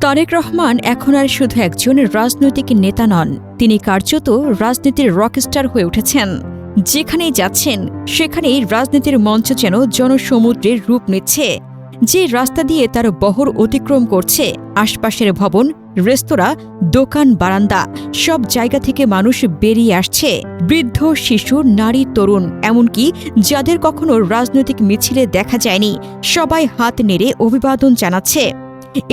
তারেক রহমান এখন আর শুধু একজন রাজনৈতিক নেতা নন, তিনি কার্যত রাজনীতির রকস্টার হয়ে উঠেছেন। যেখানেই যাচ্ছেন সেখানেই রাজনীতির মঞ্চ যেন জনসমুদ্রের রূপ নিচ্ছে। যে রাস্তা দিয়ে তার বহর অতিক্রম করছে, আশপাশের ভবন, রেস্তোরাঁ, দোকান, বারান্দা সব জায়গা থেকে মানুষ বেরিয়ে আসছে। বৃদ্ধ, শিশু, নারী, তরুণ, এমনকি যাদের কখনো রাজনৈতিক মিছিলে দেখা যায়নি, সবাই হাত নেড়ে অভিবাদন জানাচ্ছে।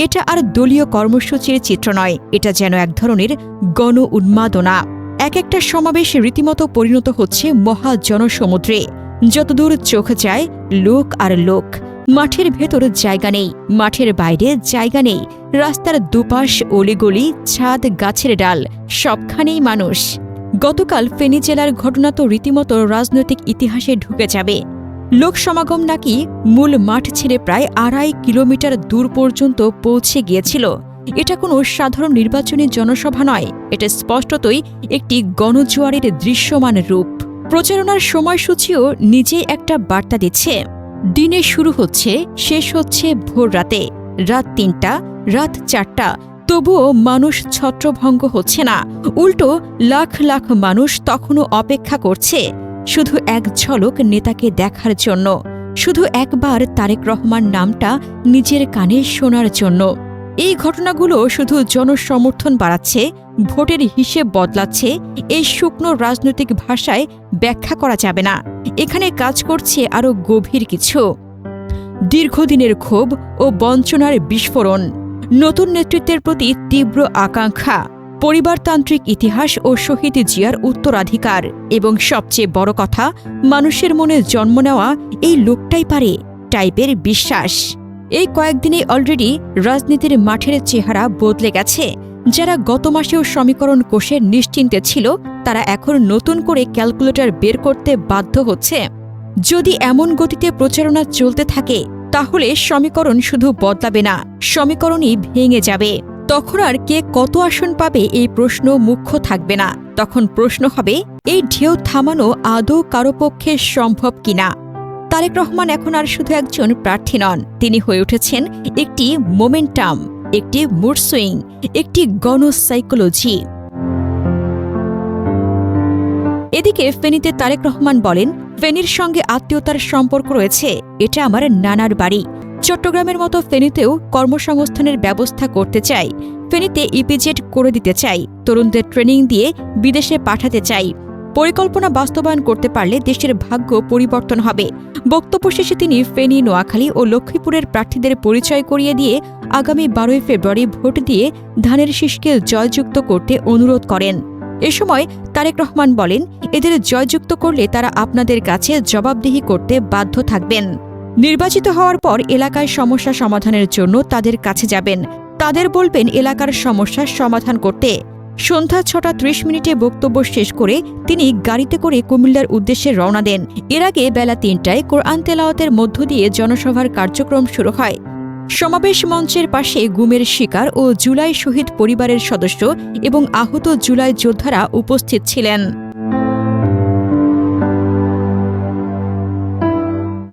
এটা আর দলীয় কর্মসূচির চিত্র নয়, এটা যেন এক ধরনের গণ উন্মাদনা। এক একটা সমাবেশ রীতিমতো পরিণত হচ্ছে মহা জনসমুদ্রে। যতদূর চোখ যায় লোক আর লোক। মাঠের ভেতর জায়গা নেই, মাঠের বাইরে জায়গা নেই, রাস্তার দুপাশ, অলিগলি, ছাদ, গাছের ডাল, সবখানেই মানুষ। গতকাল ফেনী জেলার ঘটনা তো রীতিমতো রাজনৈতিক ইতিহাসে ঢুকে যাবে। লোক সমাগম নাকি মূল মাঠ ছেড়ে প্রায় ২.৫ কিলোমিটার দূর পর্যন্ত পৌঁছে গিয়েছিল। এটা কোনো সাধারণ নির্বাচনী জনসভা নয়, এটা স্পষ্টতই একটি গণজোয়ারের দৃশ্যমান রূপ। প্রচারণার সময়সূচিও নিজেই একটা বার্তা দিচ্ছে। দিনে শুরু হচ্ছে, শেষ হচ্ছে ভোর রাতে, রাত ৩টা, রাত ৪টা, তবুও মানুষ ছত্রভঙ্গ হচ্ছে না। উল্টো লাখ লাখ মানুষ তখনও অপেক্ষা করছে শুধু এক ঝলক নেতাকে দেখার জন্য, শুধু একবার তারেক রহমান নামটা নিজের কানে শোনার জন্য। এই ঘটনাগুলো শুধু জনসমর্থন বাড়াচ্ছে, ভোটের হিসেব বদলাচ্ছে, এই শুকনো রাজনৈতিক ভাষায় ব্যাখ্যা করা যাবে না। এখানে কাজ করছে আরও গভীর কিছু। দীর্ঘদিনের ক্ষোভ ও বঞ্চনার বিস্ফোরণ, নতুন নেতৃত্বের প্রতি তীব্র আকাঙ্ক্ষা, পরিবারতান্ত্রিক ইতিহাস ও শহীদ জিয়ার উত্তরাধিকার, এবং সবচেয়ে বড় কথা, মানুষের মনে জন্ম নেওয়া এই লোকটাই পারে টাইপের বিশ্বাস। এই কয়েকদিনে অলরেডি রাজনীতির মাঠের চেহারা বদলে গেছে। যারা গত মাসেও সমীকরণ কষে নিশ্চিন্তে ছিল, তারা এখন নতুন করে ক্যালকুলেটর বের করতে বাধ্য হচ্ছে। যদি এমন গতিতে প্রচারণা চলতে থাকে, তাহলে সমীকরণ শুধু বদলাবে না, সমীকরণই ভেঙে যাবে। তখন আর কে কত আসন পাবে এই প্রশ্ন মুখ্য থাকবে না। তখন প্রশ্ন হবে, এই ঢেউ থামানো আদৌ কারো পক্ষে সম্ভব কিনা। তারেক রহমান এখন আর শুধু একজন প্রার্থী নন, তিনি হয়ে উঠেছেন একটি মোমেন্টাম, একটি মুড সুইং, একটি গণসাইকোলজি। এদিকে ফেনীতে তারেক রহমান বলেন, ফেনীর সঙ্গে আত্মীয়তার সম্পর্ক রয়েছে, এটা আমার নানার বাড়ি। চট্টগ্রামের মতো ফেনীতেও কর্মসংস্থানের ব্যবস্থা করতে চাই, ফেনীতে ইপিজেড করে দিতে চাই, তরুণদের ট্রেনিং দিয়ে বিদেশে পাঠাতে চাই। পরিকল্পনা বাস্তবায়ন করতে পারলে দেশের ভাগ্য পরিবর্তন হবে। বক্তব্য শেষে তিনি ফেনী, নোয়াখালী ও লক্ষ্মীপুরের প্রার্থীদের পরিচয় করিয়ে দিয়ে আগামী ১২ ফেব্রুয়ারি ভোট দিয়ে ধানের শীষকে জয়যুক্ত করতে অনুরোধ করেন। এ সময় তারেক রহমান বলেন, এদের জয়যুক্ত করলে তারা আপনাদের কাছে জবাবদিহি করতে বাধ্য থাকবেন। নির্বাচিত হওয়ার পর এলাকায় সমস্যা সমাধানের জন্য তাদের কাছে যাবেন, তাদের বলবেন এলাকার সমস্যার সমাধান করতে। সন্ধ্যা ৬টা ৩০ বক্তব্য শেষ করে তিনি গাড়িতে করে কুমিল্লার উদ্দেশ্যে রওনা দেন। এর আগে বেলা ৩টায় কোরআন তেলাওয়াতের মধ্য দিয়ে জনসভার কার্যক্রম শুরু হয়। সমাবেশ মঞ্চের পাশে গুমের শিকার ও জুলাই শহীদ পরিবারের সদস্য এবং আহত জুলাই যোদ্ধারা উপস্থিত ছিলেন।